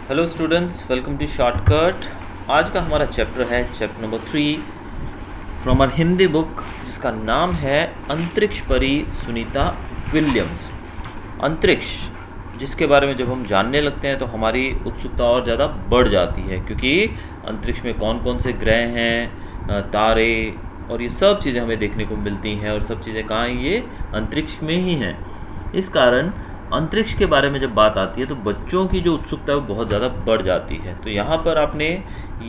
Hello students, welcome to shortcut. आज का हमारा चैप्टर है chapter number 3 from our Hindi book, जिसका नाम है अंतरिक्ष परी सुनीता विलियम्स। अंतरिक्ष, जिसके बारे में जब हम जानने लगते हैं तो हमारी उत्सुकता और ज़्यादा बढ़ जाती है, क्योंकि अंतरिक्ष में कौन कौन से ग्रह हैं, तारे और ये सब चीज़ें हमें देखने को मिलती हैं। और सब चीज़ें कहाँ हैं? ये अंतरिक्ष में ही हैं। इस कारण अंतरिक्ष के बारे में जब बात आती है तो बच्चों की जो उत्सुकता है वो बहुत ज़्यादा बढ़ जाती है। तो यहाँ पर आपने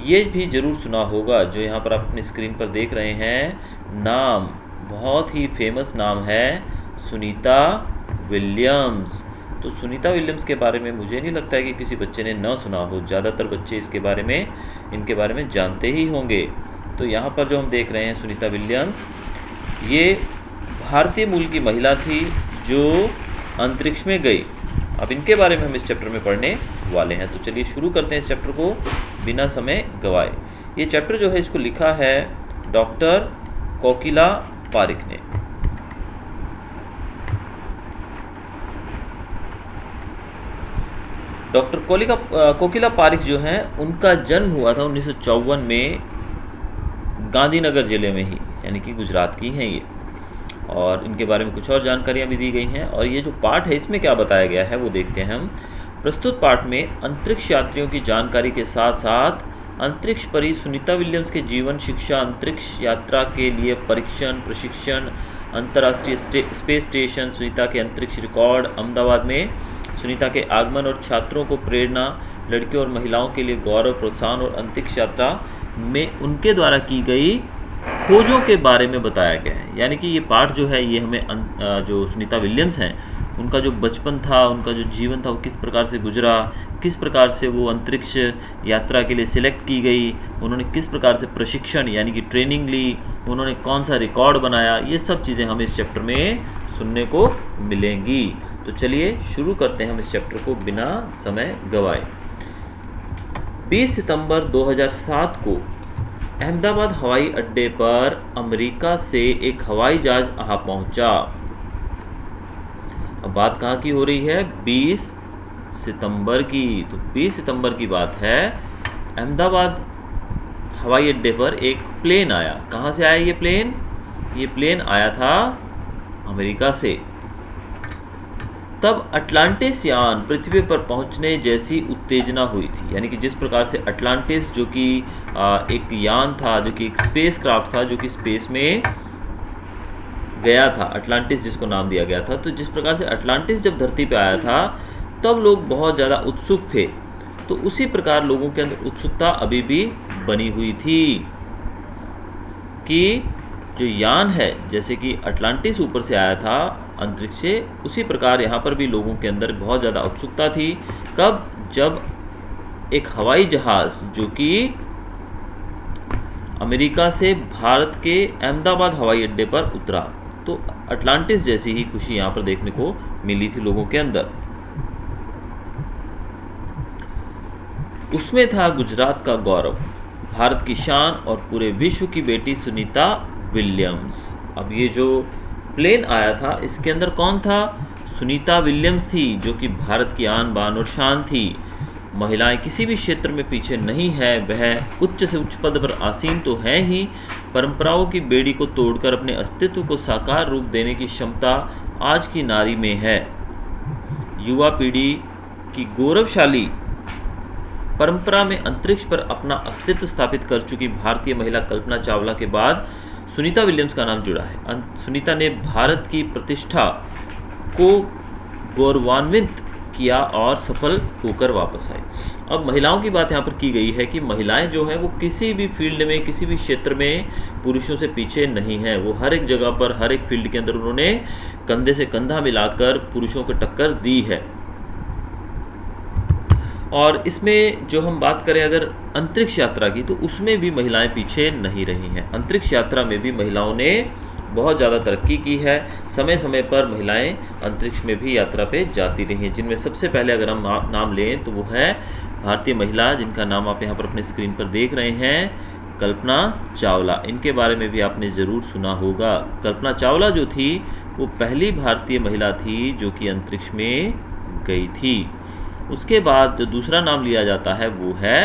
ये भी ज़रूर सुना होगा, जो यहाँ पर आप अपनी स्क्रीन पर देख रहे हैं, नाम बहुत ही फेमस नाम है सुनीता विलियम्स। तो सुनीता विलियम्स के बारे में मुझे नहीं लगता है कि किसी बच्चे ने न सुना हो। ज़्यादातर बच्चे इनके बारे में जानते ही होंगे। तो यहाँ पर जो हम देख रहे हैं सुनीता विलियम्स, ये भारतीय मूल की महिला थी जो अंतरिक्ष में गई। अब इनके बारे में हम इस चैप्टर में पढ़ने वाले हैं। तो चलिए शुरू करते हैं इस चैप्टर को बिना समय गवाए। ये चैप्टर जो है इसको लिखा है डॉक्टर कोकिला पारिक ने। डॉक्टर कोकिला पारिक जो हैं, उनका जन्म हुआ था 1954 में गांधीनगर ज़िले में ही, यानी कि गुजरात की हैं ये। और इनके बारे में कुछ और जानकारियाँ भी दी गई हैं। और ये जो पाठ है इसमें क्या बताया गया है वो देखते हैं हम। प्रस्तुत पाठ में अंतरिक्ष यात्रियों की जानकारी के साथ साथ अंतरिक्ष परी सुनीता विलियम्स के जीवन, शिक्षा, अंतरिक्ष यात्रा के लिए परीक्षण, प्रशिक्षण, अंतर्राष्ट्रीय स्पेस स्टेशन, सुनीता के अंतरिक्ष रिकॉर्ड, अहमदाबाद में सुनीता के आगमन और छात्रों को प्रेरणा, लड़कियों और महिलाओं के लिए गौरव, प्रोत्साहन और अंतरिक्ष यात्रा में उनके द्वारा की गई खोजों के बारे में बताया गया है। यानी कि ये पाठ जो है ये हमें जो सुनीता विलियम्स हैं उनका जो बचपन था, उनका जो जीवन था वो किस प्रकार से गुजरा, किस प्रकार से वो अंतरिक्ष यात्रा के लिए सिलेक्ट की गई, उन्होंने किस प्रकार से प्रशिक्षण यानी कि ट्रेनिंग ली, उन्होंने कौन सा रिकॉर्ड बनाया, ये सब चीज़ें हमें इस चैप्टर में सुनने को मिलेंगी। तो चलिए शुरू करते हैं हम इस चैप्टर को बिना समय गवाए। 20 सितंबर 2007 को अहमदाबाद हवाई अड्डे पर अमेरिका से एक हवाई जहाज आ पहुंचा। अब बात कहाँ की हो रही है? 20 सितंबर की। तो 20 सितंबर की बात है। अहमदाबाद हवाई अड्डे पर एक प्लेन आया। कहाँ से आया ये प्लेन? ये प्लेन आया था अमेरिका से। तब अटलांटिस यान पृथ्वी पर पहुंचने जैसी उत्तेजना हुई थी। यानी कि जिस प्रकार से अटलांटिस, जो कि एक यान था, जो कि एक स्पेस क्राफ्ट था, जो कि स्पेस में गया था, अटलांटिस जिसको नाम दिया गया था। तो जिस प्रकार से अटलांटिस जब धरती पे आया था तब लोग बहुत ज़्यादा उत्सुक थे। तो उसी प्रकार लोगों के अंदर उत्सुकता अभी भी बनी हुई थी कि जो यान है, जैसे कि अटलांटिस ऊपर से आया था अंतरिक्ष से, उसी प्रकार यहाँ पर भी लोगों के अंदर बहुत ज़्यादा उत्सुकता थी। कब? जब एक हवाई जहाज़ जो कि अमेरिका से भारत के अहमदाबाद हवाई अड्डे पर उतरा, तो अटलांटिस जैसी ही खुशी यहाँ पर देखने को मिली थी लोगों के अंदर। उसमें था गुजरात का गौरव, भारत की शान और पूरे विश्व की बेटी सुनीता विलियम्स। अब ये जो प्लेन आया था इसके अंदर कौन था? सुनीता विलियम्स थी, जो कि भारत की आन बान और शान थी। महिलाएं किसी भी क्षेत्र में पीछे नहीं है। वह उच्च से उच्च पद पर आसीन तो है ही, परंपराओं की बेड़ी को तोड़कर अपने अस्तित्व को साकार रूप देने की क्षमता आज की नारी में है। युवा पीढ़ी की गौरवशाली परंपरा में अंतरिक्ष पर अपना अस्तित्व स्थापित कर चुकी भारतीय महिला कल्पना चावला के बाद सुनीता विलियम्स का नाम जुड़ा है। सुनीता ने भारत की प्रतिष्ठा को गौरवान्वित किया और सफल होकर वापस आई। अब महिलाओं की बात यहाँ पर की गई है कि महिलाएं जो हैं वो किसी भी फील्ड में, किसी भी क्षेत्र में पुरुषों से पीछे नहीं हैं। वो हर एक जगह पर, हर एक फील्ड के अंदर उन्होंने कंधे से कंधा मिलाकर पुरुषों को टक्कर दी है। और इसमें जो हम बात करें अगर अंतरिक्ष यात्रा की, तो उसमें भी महिलाएं पीछे नहीं रही हैं। अंतरिक्ष यात्रा में भी महिलाओं ने बहुत ज़्यादा तरक्की की है। समय समय पर महिलाएं अंतरिक्ष में भी यात्रा पे जाती रही हैं, जिनमें सबसे पहले अगर हम नाम लें तो वो है भारतीय महिला, जिनका नाम आप यहाँ पर अपने स्क्रीन पर देख रहे हैं, कल्पना चावला। इनके बारे में भी आपने ज़रूर सुना होगा। कल्पना चावला जो थी वो पहली भारतीय महिला थी जो कि अंतरिक्ष में गई थी। उसके बाद जो दूसरा नाम लिया जाता है वो है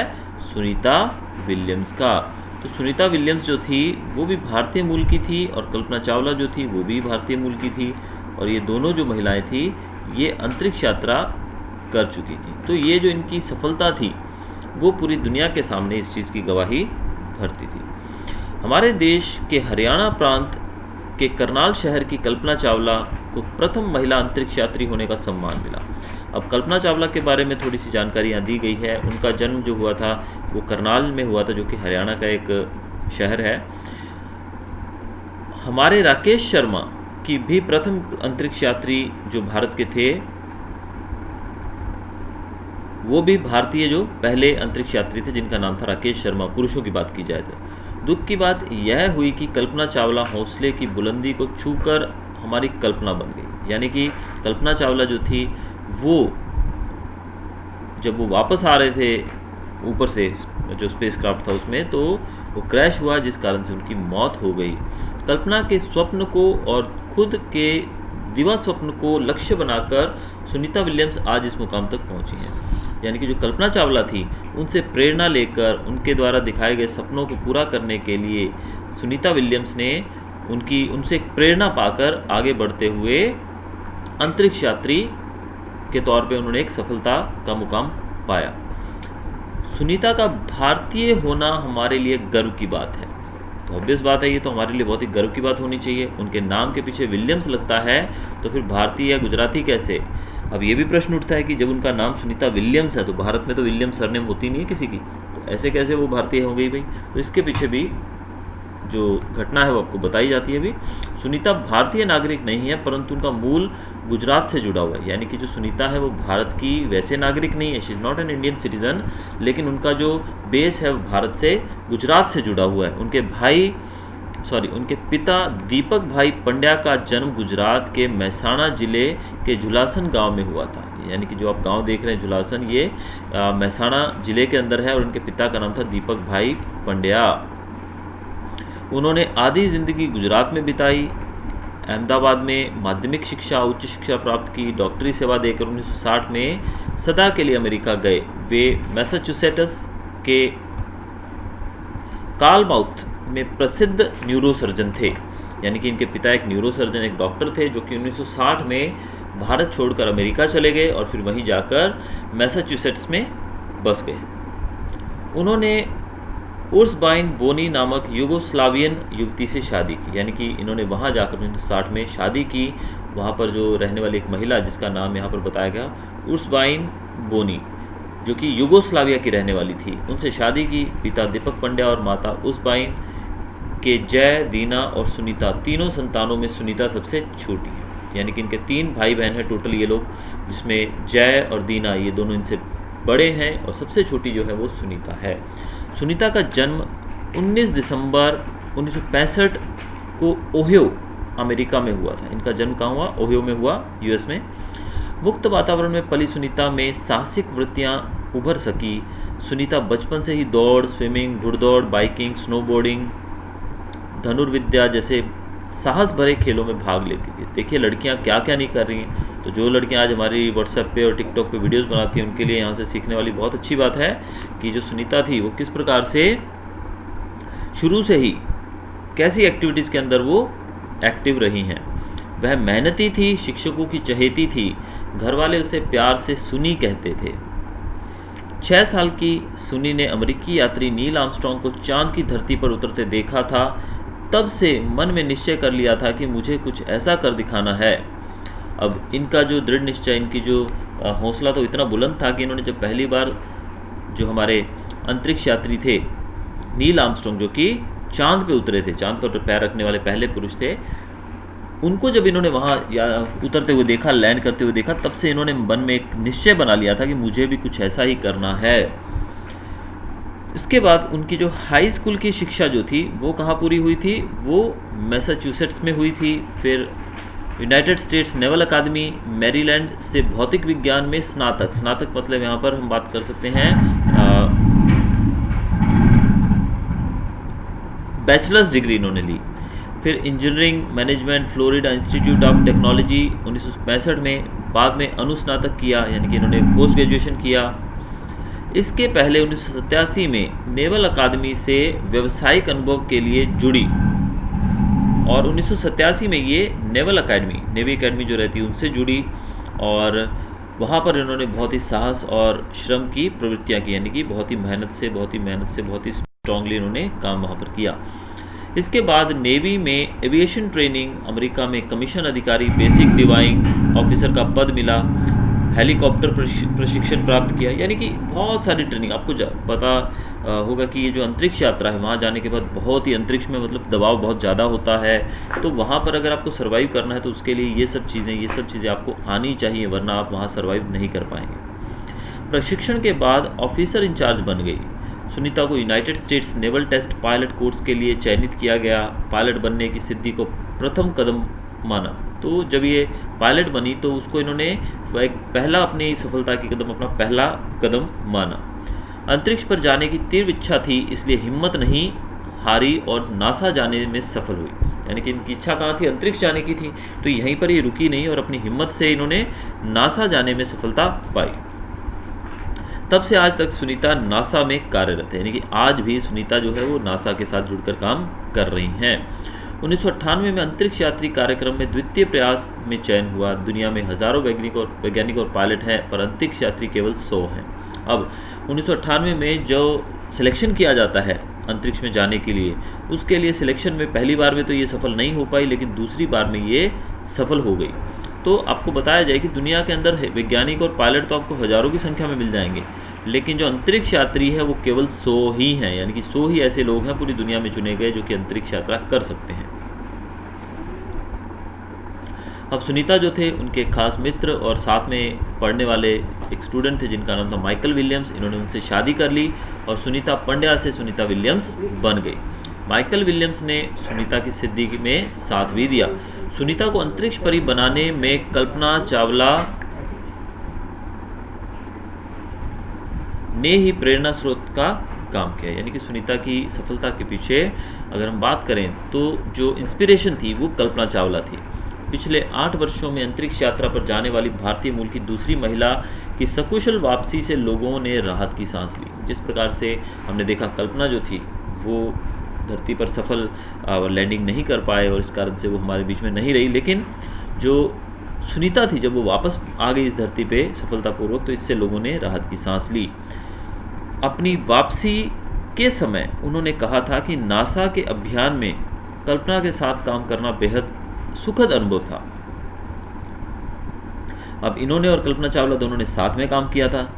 सुनीता विलियम्स का। तो सुनीता विलियम्स जो थी वो भी भारतीय मूल की थी और कल्पना चावला जो थी वो भी भारतीय मूल की थी, और ये दोनों जो महिलाएं थी ये अंतरिक्ष यात्रा कर चुकी थी। तो ये जो इनकी सफलता थी वो पूरी दुनिया के सामने इस चीज़ की गवाही भरती थी। हमारे देश के हरियाणा प्रांत के करनाल शहर की कल्पना चावला को प्रथम महिला अंतरिक्ष यात्री होने का सम्मान मिला। अब कल्पना चावला के बारे में थोड़ी सी जानकारी यहाँ दी गई है। उनका जन्म जो हुआ था वो करनाल में हुआ था, जो कि हरियाणा का एक शहर है। हमारे राकेश शर्मा की भी प्रथम अंतरिक्ष यात्री जो भारत के थे वो भी भारतीय जो पहले अंतरिक्ष यात्री थे, जिनका नाम था राकेश शर्मा, पुरुषों की बात की जाए तो। दुख की बात यह हुई कि कल्पना चावला हौसले की बुलंदी को छूकर हमारी कल्पना बन गई। यानी कि कल्पना चावला जो थी वो जब वो वापस आ रहे थे ऊपर से जो स्पेसक्राफ्ट था उसमें, तो वो क्रैश हुआ जिस कारण से उनकी मौत हो गई। कल्पना के स्वप्न को और खुद के दिवा स्वप्न को लक्ष्य बनाकर सुनीता विलियम्स आज इस मुकाम तक पहुंची हैं। यानी कि जो कल्पना चावला थी उनसे प्रेरणा लेकर उनके द्वारा दिखाए गए सपनों को पूरा करने के लिए सुनीता विलियम्स ने उनसे एक प्रेरणा पाकर आगे बढ़ते हुए अंतरिक्ष यात्री के तौर पे उन्होंने एक सफलता का मुकाम पाया। सुनीता का भारतीय होना हमारे लिए गर्व की बात है। तो ऑब्वियस बात है, ये तो हमारे लिए बहुत ही गर्व की बात होनी चाहिए। उनके नाम के पीछे विलियम्स लगता है तो फिर भारतीय या गुजराती कैसे? अब ये भी प्रश्न उठता है कि जब उनका नाम सुनीता विलियम्स है तो भारत में तो विलियम्स सरनेम होती नहीं है किसी की, तो ऐसे कैसे वो भारतीय हो गई भाई? तो इसके पीछे भी जो घटना है वो आपको बताई जाती है। भी सुनीता भारतीय नागरिक नहीं है, परंतु उनका मूल गुजरात से जुड़ा हुआ है। यानी कि जो सुनीता है वो भारत की वैसे नागरिक नहीं है, she is not an Indian citizen, लेकिन उनका जो बेस है वो भारत से, गुजरात से जुड़ा हुआ है। उनके पिता दीपक भाई पंड्या का जन्म गुजरात के महसाणा जिले के झुलासन गांव में हुआ था। यानी कि जो आप गांव देख रहे हैं झुलासन, ये महसाणा जिले के अंदर है और उनके पिता का नाम था दीपक भाई पंड्या। उन्होंने आधी ज़िंदगी गुजरात में बिताई। अहमदाबाद में माध्यमिक शिक्षा, उच्च शिक्षा प्राप्त की, डॉक्टरी सेवा देकर 1960 में सदा के लिए अमेरिका गए। वे मैसाचुसेट्स के कार्लमाउथ में प्रसिद्ध न्यूरोसर्जन थे। यानी कि इनके पिता एक न्यूरोसर्जन, एक डॉक्टर थे, जो कि 1960 में भारत छोड़कर अमेरिका चले गए और फिर वहीं जाकर मैसाचुसेट्स में बस गए। उन्होंने उर्सबाइन बोनी नामक यूगोस्लावियन युवती से शादी की। यानी कि इन्होंने वहाँ जाकर 1960 में शादी की। वहाँ पर जो रहने वाली एक महिला जिसका नाम यहाँ पर बताया गया उर्सबाइन बोनी, जो कि यूगोस्लाविया की रहने वाली थी, उनसे शादी की। पिता दीपक पंड्या और माता उर्सबाइन के जय, दीना और सुनीता, तीनों संतानों में सुनीता सबसे छोटी है। यानी कि इनके 3 भाई बहन हैं टोटल ये लोग, जिसमें जय और दीना ये दोनों इनसे बड़े हैं और सबसे छोटी जो है वो सुनीता है। सुनीता का जन्म 19 दिसंबर 1965 को ओहियो अमेरिका में हुआ था। इनका जन्म कहाँ हुआ? ओहियो में हुआ, यूएस में। मुक्त वातावरण में पली सुनीता में साहसिक वृत्तियाँ उभर सकी। सुनीता बचपन से ही दौड़, स्विमिंग, घुड़दौड़, बाइकिंग, स्नोबोर्डिंग, धनुर्विद्या जैसे साहस भरे खेलों में भाग लेती थी। देखिए लड़कियां क्या क्या नहीं कर रही हैं। तो जो लड़कियां आज हमारी व्हाट्सएप पे और टिकटॉक पे वीडियोस बनाती हैं उनके लिए यहाँ से सीखने वाली बहुत अच्छी बात है कि जो सुनीता थी वो किस प्रकार से शुरू से ही कैसी एक्टिविटीज़ के अंदर वो एक्टिव रही हैं। वह मेहनती थी, शिक्षकों की चहेती थी, घर वाले उसे प्यार से सुनी कहते थे। 6 साल की सुनी ने अमेरिकी यात्री नील आर्मस्ट्रांग को चांद की धरती पर उतरते देखा था। तब से मन में निश्चय कर लिया था कि मुझे कुछ ऐसा कर दिखाना है। अब इनका जो दृढ़ निश्चय, इनकी जो हौसला तो इतना बुलंद था कि इन्होंने जब पहली बार जो हमारे अंतरिक्ष यात्री थे नील आर्मस्ट्रांग, जो कि चांद पे उतरे थे, चांद पर पैर रखने वाले पहले पुरुष थे, उनको जब इन्होंने वहाँ उतरते हुए देखा, लैंड करते हुए देखा, तब से इन्होंने मन में एक निश्चय बना लिया था कि मुझे भी कुछ ऐसा ही करना है। इसके बाद उनकी जो हाई स्कूल की शिक्षा जो थी वो कहाँ पूरी हुई थी? वो मैसाचुसेट्स में हुई थी। फिर यूनाइटेड स्टेट्स नेवल अकादमी मैरीलैंड से भौतिक विज्ञान में स्नातक मतलब यहाँ पर हम बात कर सकते हैं बैचलर्स डिग्री इन्होंने ली। फिर engineering management Florida institute of technology 1965 में, बाद में अनुस्नातक किया यानी कि इन्होंने पोस्ट ग्रेजुएशन किया। इसके पहले 1987 में नेवल अकादमी से व्यावसायिक अनुभव के लिए जुड़ी और 1987 में ये नेवल अकेडमी, नेवी अकेडमी जो रहती है उनसे जुड़ी और वहाँ पर इन्होंने बहुत ही साहस और श्रम की प्रवृत्तियाँ की, यानी कि बहुत ही मेहनत से बहुत ही स्ट्रांगली इन्होंने काम वहाँ पर किया। इसके बाद नेवी में एविएशन ट्रेनिंग, अमेरिका में कमीशन अधिकारी बेसिक डिवाइंग ऑफिसर का पद मिला, हेलीकॉप्टर प्रशिक्षण प्राप्त किया, यानी कि बहुत सारी ट्रेनिंग। आपको पता होगा कि ये जो अंतरिक्ष यात्रा है वहाँ जाने के बाद बहुत ही अंतरिक्ष में मतलब दबाव बहुत ज़्यादा होता है, तो वहाँ पर अगर आपको सर्वाइव करना है तो उसके लिए ये सब चीज़ें आपको आनी चाहिए, वरना आप वहाँ सर्वाइव नहीं कर पाएंगे। प्रशिक्षण के बाद ऑफिसर इंचार्ज बन गई। सुनीता को United States naval test pilot course के लिए चयनित किया गया। पायलट बनने की सिद्धि को प्रथम कदम माना, तो जब ये पायलट बनी तो उसको इन्होंने एक पहला अपनी सफलता की कदम, अपना पहला कदम माना। अंतरिक्ष पर जाने की तीव्र इच्छा थी, इसलिए हिम्मत नहीं हारी और नासा जाने में सफल हुई। यानी कि इनकी इच्छा कहाँ थी? अंतरिक्ष जाने की थी, तो यहीं पर ये रुकी नहीं और अपनी हिम्मत से इन्होंने नासा जाने में सफलता पाई। तब से आज तक सुनीता नासा में कार्यरत है, यानी कि आज भी सुनीता जो है वो नासा के साथ जुड़कर काम कर रही हैं। 1998 में अंतरिक्ष यात्री कार्यक्रम में द्वितीय प्रयास में चयन हुआ। दुनिया में हजारों वैज्ञानिक और पायलट हैं, पर अंतरिक्ष यात्री केवल 100 हैं। अब 1998 में जो सिलेक्शन किया जाता है अंतरिक्ष में जाने के लिए, उसके लिए सिलेक्शन में पहली बार में तो ये सफल नहीं हो पाई, लेकिन दूसरी बार में ये सफल हो गई। तो आपको बताया जाए कि दुनिया के अंदर वैज्ञानिक और पायलट तो आपको हज़ारों की संख्या में मिल जाएंगे, लेकिन जो अंतरिक्ष यात्री है वो केवल 100 ही हैं, यानी कि 100 ही ऐसे लोग हैं पूरी दुनिया में चुने गए जो कि अंतरिक्ष यात्रा कर सकते हैं। अब सुनीता जो थे उनके खास मित्र और साथ में पढ़ने वाले एक स्टूडेंट थे जिनका नाम था माइकल विलियम्स। इन्होंने उनसे शादी कर ली और सुनीता पंड्या से सुनीता विलियम्स बन गई। माइकल विलियम्स ने सुनीता की सिद्धि में साथ भी दिया। सुनीता को अंतरिक्ष परी बनाने में कल्पना चावला ने ही प्रेरणा स्रोत का काम किया, यानी कि सुनीता की सफलता के पीछे अगर हम बात करें तो जो इंस्पिरेशन थी वो कल्पना चावला थी। पिछले 8 वर्षों में अंतरिक्ष यात्रा पर जाने वाली भारतीय मूल की दूसरी महिला की सकुशल वापसी से लोगों ने राहत की सांस ली। जिस प्रकार से हमने देखा कल्पना जो थी वो धरती पर सफल लैंडिंग नहीं कर पाए और इस कारण से वो हमारे बीच में नहीं रही, लेकिन जो सुनीता थी जब वो वापस आ गई इस धरती पे सफलतापूर्वक, तो इससे लोगों ने राहत की सांस ली। अपनी वापसी के समय उन्होंने कहा था कि नासा के अभियान में कल्पना के साथ काम करना बेहद सुखद अनुभव था। अब इन्होंने और कल्पना चावला दोनों ने साथ में काम किया था।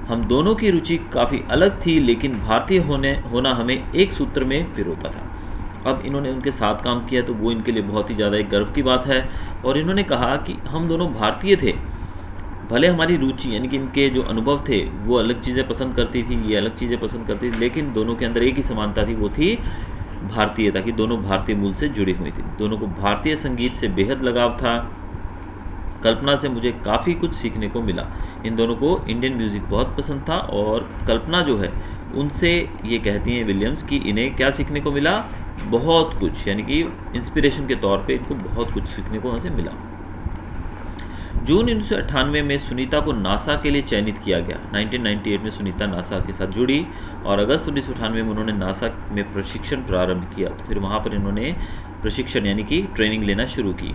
हम दोनों की रुचि काफ़ी अलग थी, लेकिन भारतीय होना हमें एक सूत्र में पिरोता था। अब इन्होंने उनके साथ काम किया तो वो इनके लिए बहुत ही ज़्यादा एक गर्व की बात है। और इन्होंने कहा कि हम दोनों भारतीय थे, भले हमारी रुचि यानी कि इनके जो अनुभव थे वो अलग चीज़ें पसंद करती थी, ये अलग चीज़ें पसंद करती थी, लेकिन दोनों के अंदर एक ही समानता थी, वो थी भारतीयता की। दोनों भारतीय मूल से जुड़ी हुई थी, दोनों को भारतीय संगीत से बेहद लगाव था। कल्पना से मुझे काफ़ी कुछ सीखने को मिला। इन दोनों को इंडियन म्यूज़िक बहुत पसंद था और कल्पना जो है उनसे ये कहती हैं विलियम्स कि इन्हें क्या सीखने को मिला, बहुत कुछ, यानी कि इंस्पिरेशन के तौर पे इनको बहुत कुछ सीखने को वहाँ से मिला। जून 1998 में सुनीता को नासा के लिए चयनित किया गया। 1998 में सुनीता नासा के साथ जुड़ी और अगस्त 1998 में उन्होंने नासा में प्रशिक्षण प्रारंभ किया। तो फिर वहाँ पर इन्होंने प्रशिक्षण यानी कि ट्रेनिंग लेना शुरू की।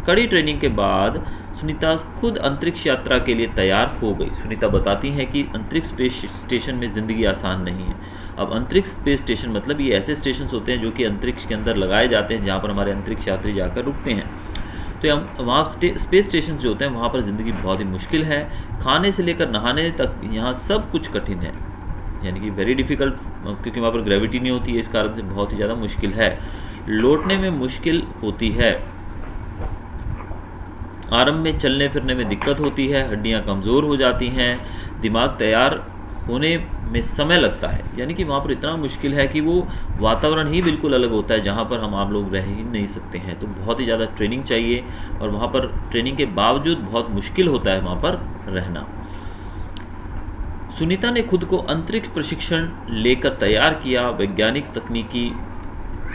कड़ी ट्रेनिंग के बाद सुनीता खुद अंतरिक्ष यात्रा के लिए तैयार हो गई। सुनीता बताती हैं कि अंतरिक्ष स्पेस स्टेशन में ज़िंदगी आसान नहीं है। अब अंतरिक्ष स्पेस स्टेशन मतलब ये ऐसे स्टेशन होते हैं जो कि अंतरिक्ष के अंदर लगाए जाते हैं जहाँ पर हमारे अंतरिक्ष यात्री जाकर रुकते हैं। तो हम वहाँ स्पेस स्टेशन जो होते हैं वहाँ पर ज़िंदगी बहुत ही मुश्किल है। खाने से लेकर नहाने तक यहाँ सब कुछ कठिन है, यानी कि वेरी डिफ़िकल्ट, क्योंकि वहाँ पर ग्रेविटी नहीं होती है, इस कारण से बहुत ही ज़्यादा मुश्किल है। लौटने में मुश्किल होती है। आरंभ में चलने फिरने में दिक्कत होती है, हड्डियाँ कमज़ोर हो जाती हैं, दिमाग तैयार होने में समय लगता है। यानी कि वहाँ पर इतना मुश्किल है कि वो वातावरण ही बिल्कुल अलग होता है जहाँ पर हम आप लोग रह ही नहीं सकते हैं। तो बहुत ही ज़्यादा ट्रेनिंग चाहिए और वहाँ पर ट्रेनिंग के बावजूद बहुत मुश्किल होता है वहाँ पर रहना। सुनीता ने खुद को अंतरिक्ष प्रशिक्षण लेकर तैयार किया। वैज्ञानिक तकनीकी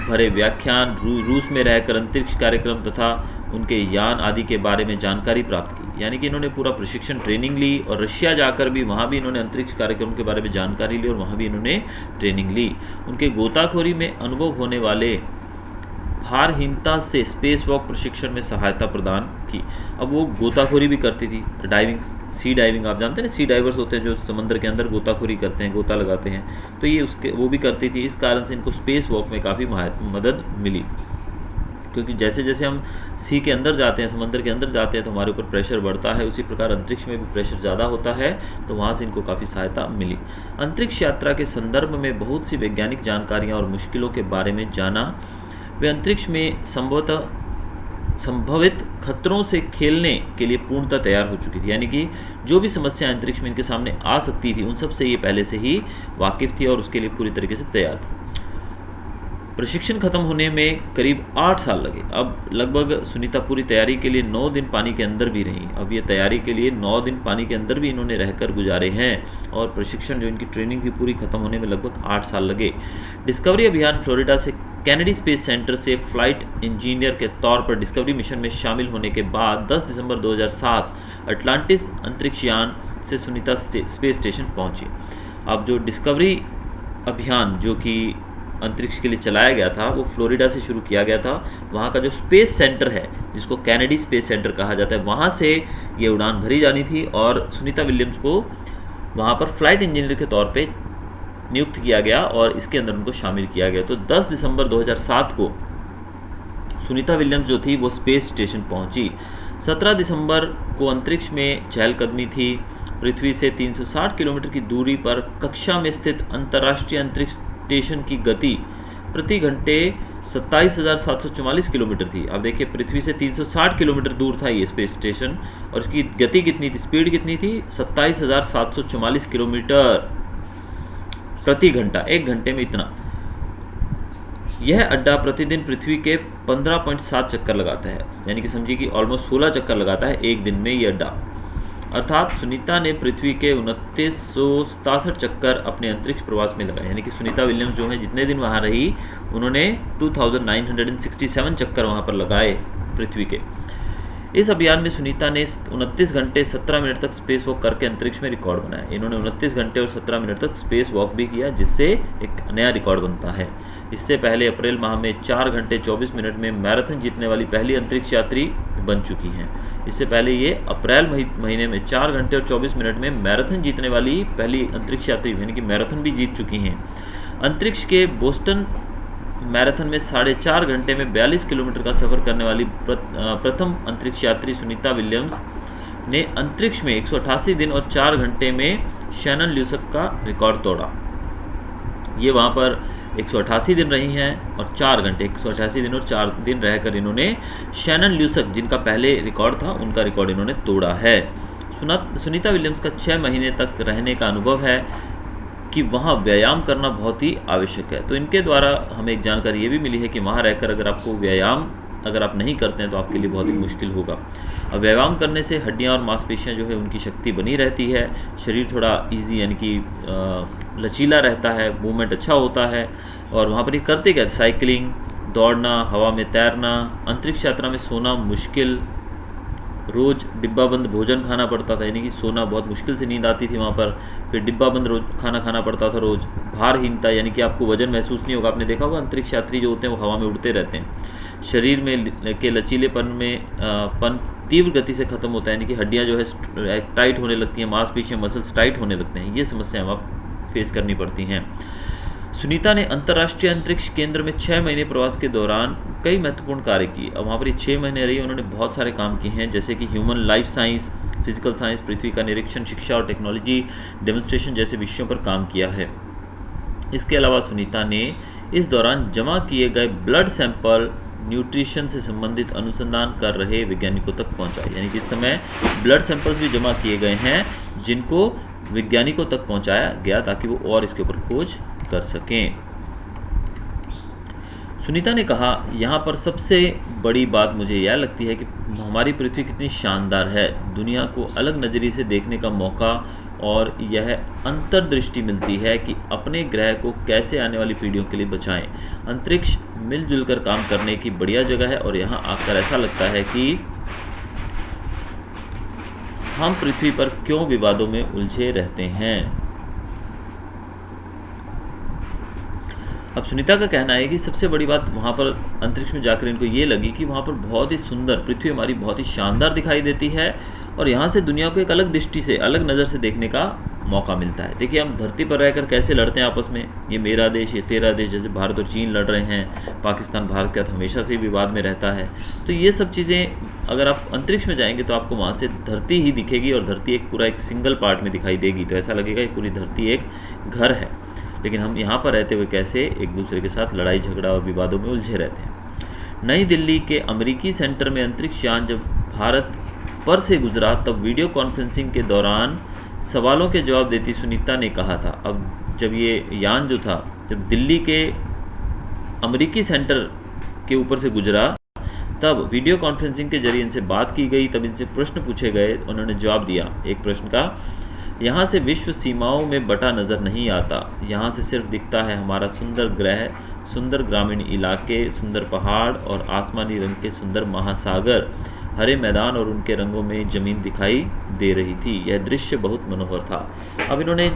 भरे व्याख्यान, रूस में रहकर अंतरिक्ष कार्यक्रम तथा उनके यान आदि के बारे में जानकारी प्राप्त की। यानी कि इन्होंने पूरा प्रशिक्षण ट्रेनिंग ली और रशिया जाकर भी वहाँ भी इन्होंने अंतरिक्ष कार्यक्रम के बारे में जानकारी ली और वहाँ भी इन्होंने ट्रेनिंग ली। उनके गोताखोरी में अनुभव होने वाले भारहीनता से स्पेस वॉक प्रशिक्षण में सहायता प्रदान की। अब वो गोताखोरी भी करती थी, डाइविंग, सी डाइविंग, आप जानते हैं ना, सी डाइवर्स होते हैं जो समुद्र के अंदर गोताखोरी करते हैं, गोता लगाते हैं, तो ये वो भी करती थी। इस कारण से इनको स्पेस वॉक में काफ़ी मदद मिली, क्योंकि जैसे जैसे हम सी के अंदर जाते हैं, समंदर के अंदर जाते हैं, तो हमारे ऊपर प्रेशर बढ़ता है, उसी प्रकार अंतरिक्ष में भी प्रेशर ज़्यादा होता है, तो वहाँ से इनको काफ़ी सहायता मिली। अंतरिक्ष यात्रा के संदर्भ में बहुत सी वैज्ञानिक जानकारियाँ और मुश्किलों के बारे में जाना। वे अंतरिक्ष में संभवित खतरों से खेलने के लिए पूर्णतः तैयार हो चुकी थी। यानी कि जो भी समस्या अंतरिक्ष में इनके सामने आ सकती थी, उन सब से ये पहले से ही वाकिफ़ थी और उसके लिए पूरी तरीके से तैयार थी। प्रशिक्षण खत्म होने में करीब 8 साल लगे। अब लगभग सुनीता पूरी तैयारी के लिए 9 दिन पानी के अंदर भी रहीं। अब ये तैयारी के लिए 9 दिन पानी के अंदर भी इन्होंने रहकर गुजारे हैं और प्रशिक्षण जो इनकी ट्रेनिंग की पूरी खत्म होने में लगभग 8 साल लगे। डिस्कवरी अभियान फ्लोरिडा से कैनेडी स्पेस सेंटर से फ्लाइट इंजीनियर के तौर पर डिस्कवरी मिशन में शामिल होने के बाद 10 दिसंबर 2007 अटलांटिस अंतरिक्ष यान से सुनीता स्पेस स्टेशन पहुंची। अब जो डिस्कवरी अभियान जो कि अंतरिक्ष के लिए चलाया गया था, वो फ्लोरिडा से शुरू किया गया था। वहाँ का जो स्पेस सेंटर है, जिसको कैनेडी स्पेस सेंटर कहा जाता है, वहाँ से ये उड़ान भरी जानी थी और सुनीता विलियम्स को वहाँ पर फ्लाइट इंजीनियर के तौर पे नियुक्त किया गया और इसके अंदर उनको शामिल किया गया। तो 10 दिसंबर 2007 को सुनीता विलियम्स जो थी वो स्पेस स्टेशन पहुँची। 17 दिसंबर को अंतरिक्ष में चहलकदमी थी। पृथ्वी से 360 किलोमीटर की दूरी पर कक्षा में स्थित अंतर्राष्ट्रीय अंतरिक्ष स्टेशन की गति प्रति घंटे 27,744 किलोमीटर थी। अब देखिए, पृथ्वी से 360 किलोमीटर दूर था ये स्पेस स्टेशन और इसकी गति कितनी थी, स्पीड कितनी थी, 27,744 किलोमीटर प्रति घंटा, 1 घंटे में इतना। यह अड्डा प्रतिदिन पृथ्वी के 15.7 चक्कर लगाता है, यानी कि समझिए कि ऑलमोस्ट 16 चक्कर लगाता है एक दिन में ये अड्डा। अर्थात सुनीता ने पृथ्वी के 2967 चक्कर अपने अंतरिक्ष प्रवास में लगाए। यानी कि सुनीता विलियम्स जो है जितने दिन वहाँ रही, उन्होंने 2967 चक्कर वहाँ पर लगाए पृथ्वी के। इस अभियान में सुनीता ने 29 घंटे 17 मिनट तक स्पेस वॉक करके अंतरिक्ष में रिकॉर्ड बनाया। इन्होंने 29 घंटे और 17 मिनट तक स्पेस वॉक भी किया, जिससे एक नया रिकॉर्ड बनता है। इससे पहले अप्रैल माह में 4 घंटे 24 मिनट में मैराथन जीतने वाली पहली अंतरिक्ष यात्री बन चुकी हैं। इससे पहले ये अप्रैल महीने में 4 घंटे और 24 मिनट में मैराथन जीतने वाली पहली अंतरिक्ष यात्री, यानी कि मैराथन भी जीत चुकी हैं। अंतरिक्ष के बोस्टन मैराथन में 4.5 घंटे में 42 किलोमीटर का सफ़र करने वाली प्रथम अंतरिक्ष यात्री सुनीता विलियम्स ने अंतरिक्ष में 188 दिन और 4 घंटे में शैनन ल्यूसक का रिकॉर्ड तोड़ा। ये वहाँ पर 188 दिन रही हैं और 4 घंटे, 188 दिन और 4 दिन रहकर इन्होंने शैनन ल्यूसक, जिनका पहले रिकॉर्ड था, उनका रिकॉर्ड इन्होंने तोड़ा है। सुनीता विलियम्स का 6 महीने तक रहने का अनुभव है कि वहाँ व्यायाम करना बहुत ही आवश्यक है। तो इनके द्वारा हमें एक जानकारी ये भी मिली है कि वहाँ रहकर अगर आपको व्यायाम अगर आप नहीं करते हैं तो आपके लिए बहुत ही मुश्किल होगा। अब व्यायाम करने से हड्डियाँ और मांसपेशियाँ जो है उनकी शक्ति बनी रहती है, शरीर थोड़ा ईजी यानी कि लचीला रहता है, मूवमेंट अच्छा होता है। और वहाँ पर ये करते क्या, साइकिलिंग, दौड़ना, हवा में तैरना, अंतरिक्ष यात्रा में सोना मुश्किल, रोज़ डिब्बा बंद भोजन खाना पड़ता था, यानी कि सोना बहुत मुश्किल से नींद आती थी वहाँ पर। फिर डिब्बा बंद रोज खाना खाना पड़ता था रोज़। भारहीनता, यानी कि आपको वजन महसूस नहीं होगा। आपने देखा होगा अंतरिक्ष यात्री जो होते हैं वो हवा में उड़ते रहते हैं। शरीर में के लचीलेपन में तीव्र गति से ख़त्म होता है, यानी कि हड्डियाँ जो है टाइट होने लगती हैं, मांसपेशियाँ मसल्स टाइट होने लगते हैं। ये समस्याएँ आप फेस करनी पड़ती हैं। सुनीता ने अंतर्राष्ट्रीय अंतरिक्ष केंद्र में 6 महीने प्रवास के दौरान कई महत्वपूर्ण कार्य किए। अब वहाँ पर 6 महीने रही, उन्होंने बहुत सारे काम किए हैं, जैसे कि human life science, physical science, पृथ्वी का निरीक्षण, शिक्षा और टेक्नोलॉजी डेमोन्स्ट्रेशन जैसे विषयों पर काम किया है। इसके अलावा सुनीता ने इस दौरान जमा किए गए ब्लड सैंपल न्यूट्रिशन से संबंधित अनुसंधान कर रहे वैज्ञानिकों तक पहुँचाए। यानी कि इस समय ब्लड सैंपल्स भी जमा किए गए हैं जिनको वैज्ञानिकों तक पहुँचाया गया ताकि वो और इसके ऊपर खोज कर सकें। सुनीता ने कहा, यहाँ पर सबसे बड़ी बात मुझे यह लगती है कि हमारी पृथ्वी कितनी शानदार है। दुनिया को अलग नज़रिए से देखने का मौका और यह अंतर्दृष्टि मिलती है कि अपने ग्रह को कैसे आने वाली पीढ़ियों के लिए बचाएं। अंतरिक्ष मिलजुल कर काम करने की बढ़िया जगह है और यहाँ आकर ऐसा लगता है कि हम पृथ्वी पर क्यों विवादों में उलझे रहते हैं। अब सुनीता का कहना है कि सबसे बड़ी बात वहाँ पर अंतरिक्ष में जाकर इनको ये लगी कि वहाँ पर बहुत ही सुंदर पृथ्वी हमारी बहुत ही शानदार दिखाई देती है और यहाँ से दुनिया को एक अलग दृष्टि से, अलग नज़र से देखने का मौका मिलता है। देखिए हम धरती पर रहकर कैसे लड़ते हैं आपस में, ये मेरा देश, ये तेरा देश, जैसे भारत और चीन लड़ रहे हैं, पाकिस्तान भारत के साथ हमेशा से विवाद में रहता है। तो ये सब चीज़ें अगर आप अंतरिक्ष में जाएंगे तो आपको वहाँ से धरती ही दिखेगी और धरती एक पूरा एक सिंगल पार्ट में दिखाई देगी, तो ऐसा लगेगा कि पूरी धरती एक घर है। लेकिन हम यहाँ पर रहते हुए कैसे एक दूसरे के साथ लड़ाई झगड़ा और विवादों में उलझे रहते हैं। नई दिल्ली के अमेरिकी सेंटर में अंतरिक्ष यान जब भारत पर से गुजरा तब वीडियो कॉन्फ्रेंसिंग के दौरान सवालों के जवाब देती सुनीता ने कहा था, अब जब ये यान जो था जब दिल्ली के अमेरिकी सेंटर के ऊपर से गुजरा तब वीडियो कॉन्फ्रेंसिंग के जरिए इनसे बात की गई, तब इनसे प्रश्न पूछे गए, उन्होंने जवाब दिया। एक प्रश्न का, यहाँ से विश्व सीमाओं में बटा नज़र नहीं आता, यहाँ से सिर्फ दिखता है हमारा सुंदर ग्रह, सुंदर ग्रामीण इलाके, सुंदर पहाड़ और आसमानी रंग के सुंदर महासागर, हरे मैदान और उनके रंगों में ज़मीन दिखाई दे रही थी। यह दृश्य बहुत मनोहर था। अब इन्होंने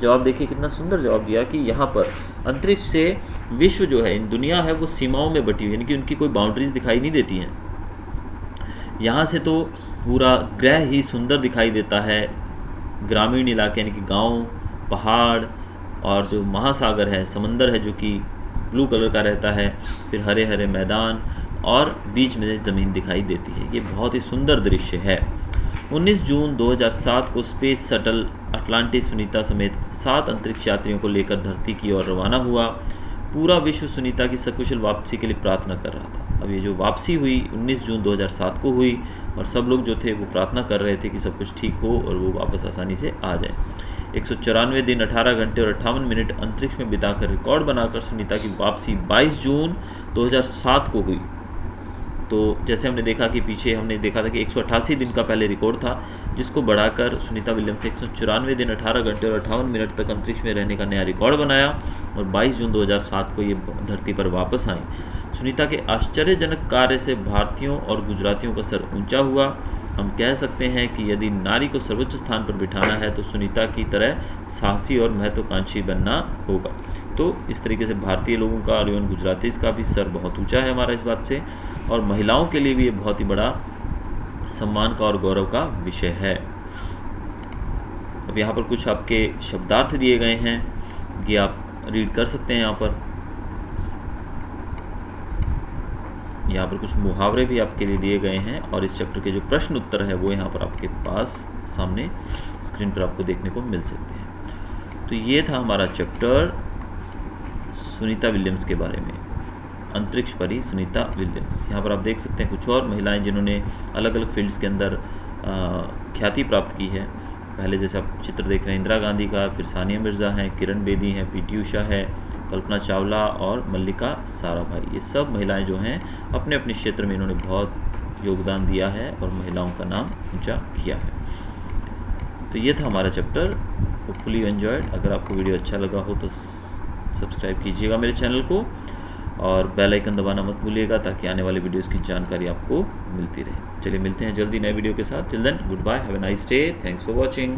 जवाब देखिए कितना सुंदर जवाब दिया कि यहाँ पर अंतरिक्ष से विश्व जो है, दुनिया है, वो सीमाओं में बटी हुई, यानी कि उनकी कोई बाउंड्रीज दिखाई नहीं देती हैं। यहाँ से तो पूरा ग्रह ही सुंदर दिखाई देता है, ग्रामीण इलाके यानी कि गांव, पहाड़ और जो महासागर है, समंदर है जो कि ब्लू कलर का रहता है, फिर हरे हरे मैदान और बीच में ज़मीन दिखाई देती है। ये बहुत ही सुंदर दृश्य है। 19 जून 2007 को स्पेस शटल अटलांटिस सुनीता समेत 7 अंतरिक्ष यात्रियों को लेकर धरती की ओर रवाना हुआ। पूरा विश्व सुनीता की सकुशल वापसी के लिए प्रार्थना कर रहा था। अब ये जो वापसी हुई 19 जून 2007 को हुई और सब लोग जो थे वो प्रार्थना कर रहे थे कि सब कुछ ठीक हो और वो वापस आसानी से आ जाए। 194 दिन 18 घंटे और 58 मिनट अंतरिक्ष में बिताकर रिकॉर्ड बनाकर सुनीता की वापसी 22 जून 2007 को हुई। तो जैसे हमने देखा कि पीछे हमने देखा था कि 188 दिन का पहले रिकॉर्ड था, जिसको बढ़ाकर सुनीता विलियम्स 194 दिन 18 घंटे और 58 मिनट तक अंतरिक्ष में रहने का नया रिकॉर्ड बनाया और 22 जून 2007 को ये धरती पर वापस आई। सुनीता के आश्चर्यजनक कार्य से भारतीयों और गुजरातियों का सर ऊंचा हुआ। हम कह सकते हैं कि यदि नारी को सर्वोच्च स्थान पर बिठाना है तो सुनीता की तरह साहसी और महत्वाकांक्षी बनना होगा। तो इस तरीके से भारतीय लोगों का और इवन गुजरातीज़ का भी सर बहुत ऊंचा है हमारा इस बात से, और महिलाओं के लिए भी ये बहुत ही बड़ा सम्मान का और गौरव का विषय है। अब यहाँ पर कुछ आपके शब्दार्थ दिए गए हैं, ये आप रीड कर सकते हैं। यहाँ पर कुछ मुहावरे भी आपके लिए दिए गए हैं और इस चैप्टर के जो प्रश्न उत्तर है वो यहाँ पर आपके पास सामने स्क्रीन पर आपको देखने को मिल सकते हैं। तो ये था हमारा चैप्टर सुनीता विलियम्स के बारे में, अंतरिक्ष परी सुनीता विलियम्स। यहाँ पर आप देख सकते हैं कुछ और महिलाएं जिन्होंने अलग अलग फील्ड्स के अंदर ख्याति प्राप्त की है। पहले जैसे आप चित्र देख रहे हैं इंदिरा गांधी का, फिर सानिया मिर्ज़ा हैं, किरण बेदी हैं, पीटी उषा है, कल्पना चावला और मल्लिका साराभाई। ये सब महिलाएं जो हैं अपने अपने क्षेत्र में इन्होंने बहुत योगदान दिया है और महिलाओं का नाम ऊंचा किया है। तो ये था हमारा चैप्टर। Hopefully you enjoyed. अगर आपको वीडियो अच्छा लगा हो तो सब्सक्राइब कीजिएगा मेरे चैनल को और बेल आइकन दबाना मत भूलिएगा ताकि आने वाले वीडियोस की जानकारी आपको मिलती रहे। चलिए मिलते हैं जल्दी नए वीडियो के साथ। Till then goodbye, have a nice day, thanks for watching.